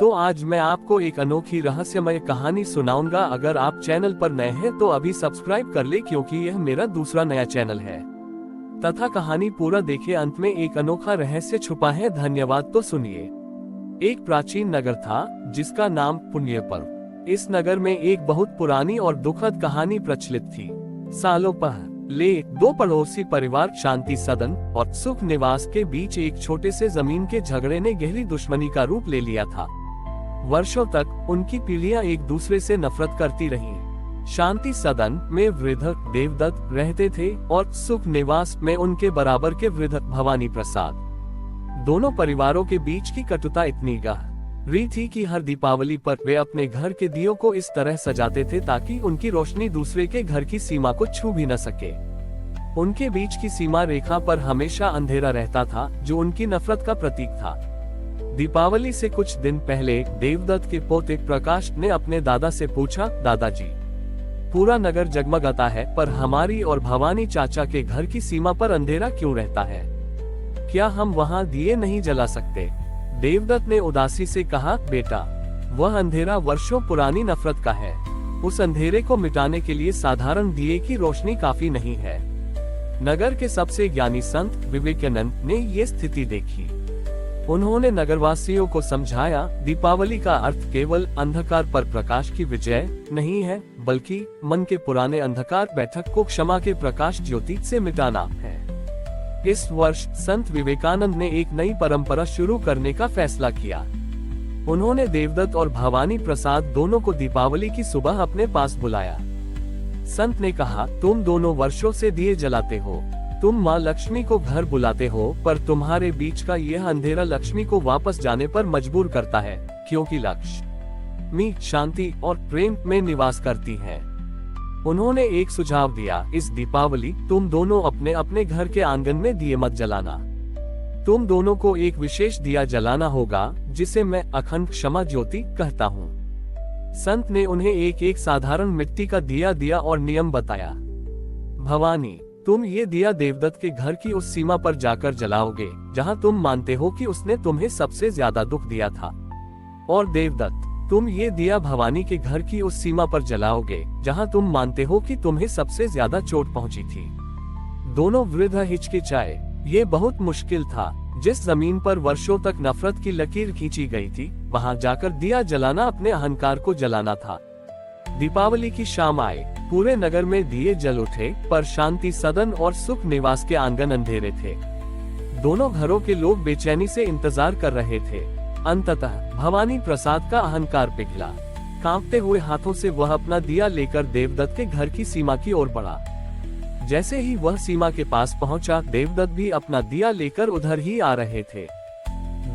तो आज मैं आपको एक अनोखी रहस्यमय कहानी सुनाऊंगा। अगर आप चैनल पर नए हैं तो अभी सब्सक्राइब कर ले, क्योंकि यह मेरा दूसरा नया चैनल है। तथा कहानी पूरा देखे, अंत में एक अनोखा रहस्य छुपा है। धन्यवाद। तो सुनिए। एक प्राचीन नगर था जिसका नाम पुण्यपर्व। इस नगर में एक बहुत पुरानी और दुखद कहानी प्रचलित थी। सालों पहले दो पड़ोसी परिवार शांति सदन और सुख निवास के बीच एक छोटे से जमीन के झगड़े ने गहरी दुश्मनी का रूप ले लिया था। वर्षों तक उनकी पीढ़ियां एक दूसरे से नफरत करती रहीं। शांति सदन में वृद्ध देवदत्त रहते थे और सुख निवास में उनके बराबर के वृद्ध भवानी प्रसाद। दोनों परिवारों के बीच की कटुता इतनी गहरी थी कि हर दीपावली पर वे अपने घर के दियों को इस तरह सजाते थे ताकि उनकी रोशनी दूसरे के घर की सीमा को छू भी न सके। उनके बीच की सीमा रेखा पर हमेशा अंधेरा रहता था, जो उनकी नफरत का प्रतीक था। दीपावली से कुछ दिन पहले देवदत्त के पोते प्रकाश ने अपने दादा से पूछा, दादाजी, पूरा नगर जगमगाता है पर हमारी और भवानी चाचा के घर की सीमा पर अंधेरा क्यों रहता है? क्या हम वहां दिए नहीं जला सकते? देवदत्त ने उदासी से कहा, बेटा, वह अंधेरा वर्षों पुरानी नफरत का है। उस अंधेरे को मिटाने के लिए साधारण दिए की रोशनी काफी नहीं है। नगर के सबसे ज्ञानी संत विवेकानंद ने ये स्थिति देखी। उन्होंने नगरवासियों को समझाया, दीपावली का अर्थ केवल अंधकार पर प्रकाश की विजय नहीं है, बल्कि मन के पुराने अंधकार बैठक को क्षमा के प्रकाश ज्योति से मिटाना है। इस वर्ष संत विवेकानंद ने एक नई परंपरा शुरू करने का फैसला किया। उन्होंने देवदत्त और भवानी प्रसाद दोनों को दीपावली की सुबह अपने पास बुलाया। संत ने कहा, तुम दोनों वर्षों से दिए जलाते हो, तुम माँ लक्ष्मी को घर बुलाते हो, पर तुम्हारे बीच का यह अंधेरा लक्ष्मी को वापस जाने पर मजबूर करता है, क्योंकि लक्ष्मी शांति और प्रेम में निवास करती है। उन्होंने एक सुझाव दिया, इस दीपावली तुम दोनों अपने अपने घर के आंगन में दिए मत जलाना। तुम दोनों को एक विशेष दिया जलाना होगा, जिसे मैं अखंड क्षमा ज्योति कहता हूँ। संत ने उन्हें एक एक साधारण मिट्टी का दिया दिया और नियम बताया। भवानी, तुम ये दिया देवदत्त के घर की उस सीमा पर जाकर जलाओगे जहां तुम मानते हो कि उसने तुम्हें सबसे ज्यादा दुख दिया था। और देवदत्त, तुम ये दिया भवानी के घर की उस सीमा पर जलाओगे जहां तुम मानते हो कि तुम्हें सबसे ज्यादा चोट पहुंची थी। दोनों वृद्ध हिचकिचाए। ये बहुत मुश्किल था। जिस जमीन पर वर्षों तक नफरत की लकीर खींची गई थी, वहां जाकर दिया जलाना अपने अहंकार को जलाना था। दीपावली की शाम आए। पूरे नगर में दिए जल उठे, पर शांति सदन और सुख निवास के आंगन अंधेरे थे। दोनों घरों के लोग बेचैनी से इंतजार कर रहे थे। अंततः भवानी प्रसाद का अहंकार पिघला। कांपते हुए हाथों से वह अपना दिया लेकर देवदत्त के घर की सीमा की ओर बढ़ा। जैसे ही वह सीमा के पास पहुंचा, देवदत्त भी अपना दिया लेकर उधर ही आ रहे थे।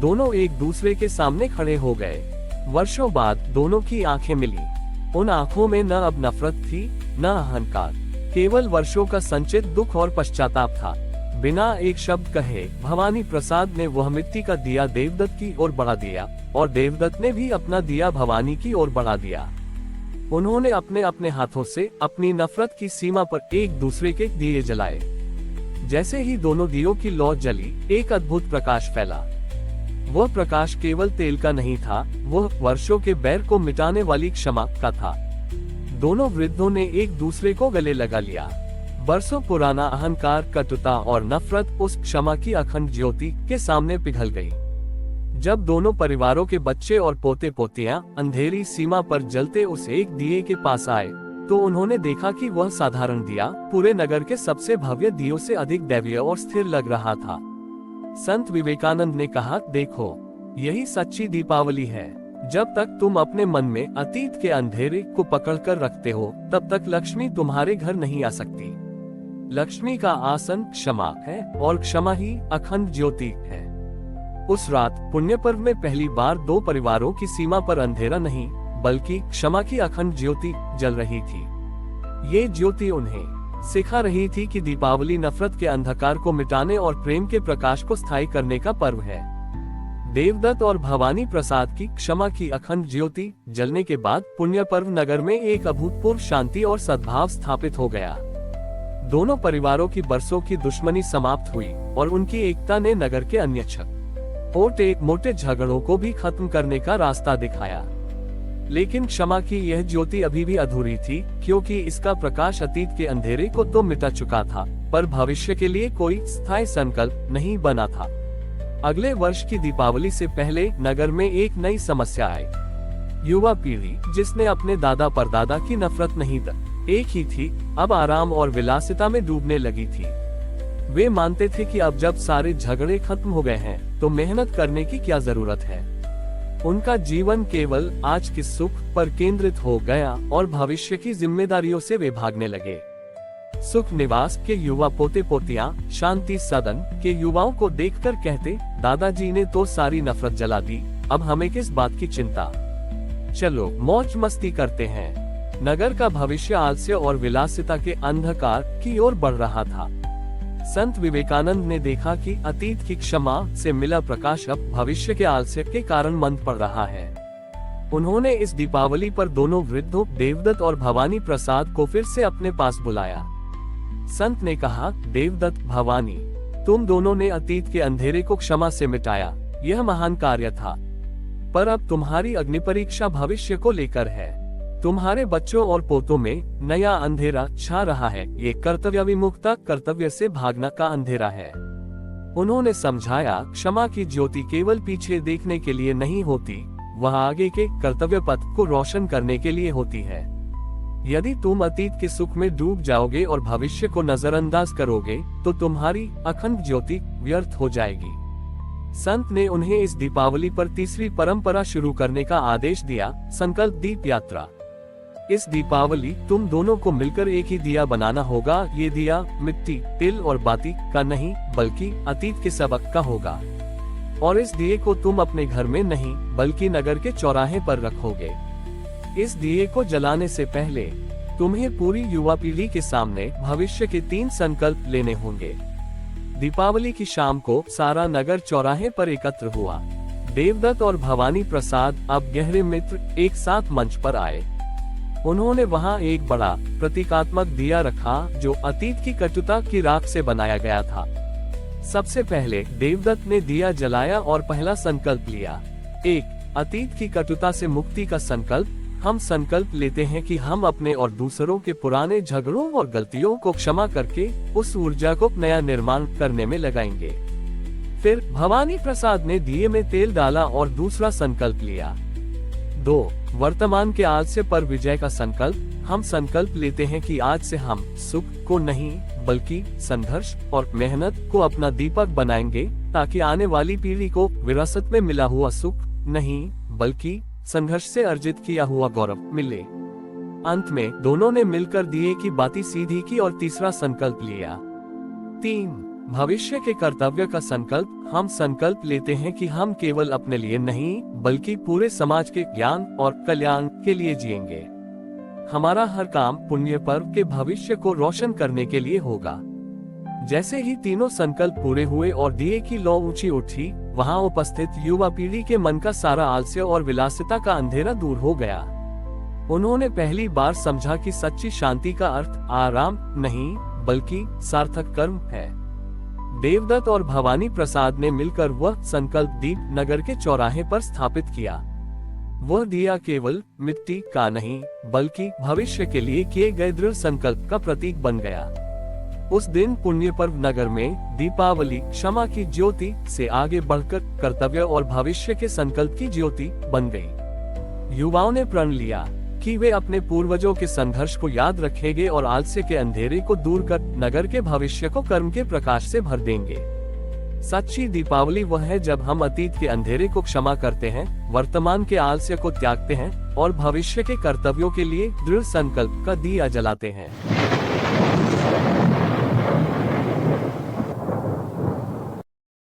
दोनों एक दूसरे के सामने खड़े हो गए। वर्षों बाद दोनों की आंखें मिली। उन आंखों में न अब नफरत थी, न अहंकार, केवल वर्षों का संचित दुख और पश्चाताप था। बिना एक शब्द कहे भवानी प्रसाद ने वह मिट्टी का दिया देवदत्त की ओर बढ़ा दिया, और देवदत्त ने भी अपना दिया भवानी की ओर बढ़ा दिया। उन्होंने अपने अपने हाथों से अपनी नफरत की सीमा पर एक दूसरे के दिए जलाए। जैसे ही दोनों दियों की लौ जली, एक अद्भुत प्रकाश फैला। वह प्रकाश केवल तेल का नहीं था, वह वर्षों के बैर को मिटाने वाली क्षमा का था। दोनों वृद्धों ने एक दूसरे को गले लगा लिया। बरसों पुराना अहंकार, कटुता और नफरत उस क्षमा की अखंड ज्योति के सामने पिघल गई। जब दोनों परिवारों के बच्चे और पोते पोतियां अंधेरी सीमा पर जलते उस एक दिए के पास आए, तो उन्होंने देखा कि वह साधारण दिया पूरे नगर के सबसे भव्य दियों से अधिक दैवीय और स्थिर लग रहा था। संत विवेकानंद ने कहा, देखो, यही सच्ची दीपावली है। जब तक तुम अपने मन में अतीत के अंधेरे को पकड़कर रखते हो, तब तक लक्ष्मी तुम्हारे घर नहीं आ सकती। लक्ष्मी का आसन क्षमा है, और क्षमा ही अखंड ज्योति है। उस रात पुण्य पर्व में पहली बार दो परिवारों की सीमा पर अंधेरा नहीं, बल्कि क्षमा की अखंड ज्योति जल रही थी। ये ज्योति उन्हें सिखा रही थी कि दीपावली नफरत के अंधकार को मिटाने और प्रेम के प्रकाश को स्थायी करने का पर्व है। देवदत्त और भवानी प्रसाद की क्षमा की अखंड ज्योति जलने के बाद पुण्य पर्व नगर में एक अभूतपूर्व शांति और सद्भाव स्थापित हो गया। दोनों परिवारों की बरसों की दुश्मनी समाप्त हुई और उनकी एकता ने नगर के अन्य छोटे मोटे झगड़ों को भी खत्म करने का रास्ता दिखाया। लेकिन क्षमा की यह ज्योति अभी भी अधूरी थी, क्योंकि इसका प्रकाश अतीत के अंधेरे को तो मिटा चुका था, पर भविष्य के लिए कोई स्थायी संकल्प नहीं बना था। अगले वर्ष की दीपावली से पहले नगर में एक नई समस्या आई। युवा पीढ़ी, जिसने अपने दादा परदादा की नफरत नहीं एक ही थी, अब आराम और विलासिता में डूबने लगी थी। वे मानते थे कि अब जब सारे झगड़े खत्म हो गए हैं, तो मेहनत करने की क्या जरूरत है। उनका जीवन केवल आज के सुख पर केंद्रित हो गया और भविष्य की जिम्मेदारियों से वे भागने लगे। सुख निवास के युवा पोते पोतियां शांति सदन के युवाओं को देखकर कहते, दादाजी ने तो सारी नफरत जला दी, अब हमें किस बात की चिंता, चलो मौज मस्ती करते हैं। नगर का भविष्य आलस्य और विलासिता के अंधकार की ओर बढ़ रहा था। संत विवेकानंद ने देखा कि अतीत की क्षमा से मिला प्रकाश अब भविष्य के आलस्य के कारण मंद पड़ रहा है। उन्होंने इस दीपावली पर दोनों वृद्धों देवदत्त और भवानी प्रसाद को फिर से अपने पास बुलाया। संत ने कहा, देवदत्त, भवानी, तुम दोनों ने अतीत के अंधेरे को क्षमा से मिटाया, यह महान कार्य था। पर अब तुम्हारी अग्नि परीक्षा भविष्य को लेकर है। तुम्हारे बच्चों और पोतों में नया अंधेरा छा रहा है। ये कर्तव्य विमुक्ता, कर्तव्य से भागना का अंधेरा है। उन्होंने समझाया, क्षमा की ज्योति केवल पीछे देखने के लिए नहीं होती, वह आगे के कर्तव्य पथ को रोशन करने के लिए होती है। यदि तुम अतीत के सुख में डूब जाओगे और भविष्य को नजरअंदाज करोगे, तो तुम्हारी अखंड ज्योति व्यर्थ हो जाएगी। संत ने उन्हें इस दीपावली पर तीसरी परंपरा शुरू करने का आदेश दिया, संकल्प दीप यात्रा। इस दीपावली तुम दोनों को मिलकर एक ही दिया बनाना होगा। ये दिया मिट्टी, तिल और बाती का नहीं, बल्कि अतीत के सबक का होगा। और इस दिए को तुम अपने घर में नहीं, बल्कि नगर के चौराहे पर रखोगे। इस दिए को जलाने से पहले तुम्हें पूरी युवा पीढ़ी के सामने भविष्य के 3 संकल्प लेने होंगे। दीपावली की शाम को सारा नगर चौराहे पर एकत्र हुआ। देवदत्त और भवानी प्रसाद, अब गहरे मित्र, एक साथ मंच पर आए। उन्होंने वहां एक बड़ा प्रतीकात्मक दिया रखा, जो अतीत की कटुता की राख से बनाया गया था। सबसे पहले देवदत्त ने दिया जलाया और पहला संकल्प लिया। 1. अतीत की कटुता से मुक्ति का संकल्प। हम संकल्प लेते हैं कि हम अपने और दूसरों के पुराने झगड़ों और गलतियों को क्षमा करके उस ऊर्जा को नया निर्माण करने में लगाएंगे। फिर भवानी प्रसाद ने दिए में तेल डाला और दूसरा संकल्प लिया। 2. वर्तमान के आलस्य पर विजय का संकल्प। हम संकल्प लेते हैं कि आज से हम सुख को नहीं, बल्कि संघर्ष और मेहनत को अपना दीपक बनाएंगे, ताकि आने वाली पीढ़ी को विरासत में मिला हुआ सुख नहीं, बल्कि संघर्ष से अर्जित किया हुआ गौरव मिले। अंत में दोनों ने मिलकर दिए की बाती सीधी की और तीसरा संकल्प लिया। 3. भविष्य के कर्तव्य का संकल्प। हम संकल्प लेते हैं कि हम केवल अपने लिए नहीं, बल्कि पूरे समाज के ज्ञान और कल्याण के लिए जिएंगे। हमारा हर काम पुण्य पर्व के भविष्य को रोशन करने के लिए होगा। जैसे ही तीनों संकल्प पूरे हुए और दिए की लौ ऊंची उठी, वहां उपस्थित युवा पीढ़ी के मन का सारा आलस्य और विलासिता का अंधेरा दूर हो गया। उन्होंने पहली बार समझा कि सच्ची शांति का अर्थ आराम नहीं, बल्कि सार्थक कर्म है। देवदत्त और भवानी प्रसाद ने मिलकर वह संकल्प दीप नगर के चौराहे पर स्थापित किया। वह दिया केवल मिट्टी का नहीं, बल्कि भविष्य के लिए किए गए दृढ़ संकल्प का प्रतीक बन गया। उस दिन पुण्य पर्व नगर में दीपावली क्षमा की ज्योति से आगे बढ़कर कर्तव्य और भविष्य के संकल्प की ज्योति बन गई। युवाओं ने प्रण लिया कि वे अपने पूर्वजों के संघर्ष को याद रखेंगे और आलस्य के अंधेरे को दूर कर नगर के भविष्य को कर्म के प्रकाश से भर देंगे। सच्ची दीपावली वह है जब हम अतीत के अंधेरे को क्षमा करते हैं, वर्तमान के आलस्य को त्यागते हैं और भविष्य के कर्तव्यों के लिए दृढ़ संकल्प का दिया जलाते हैं।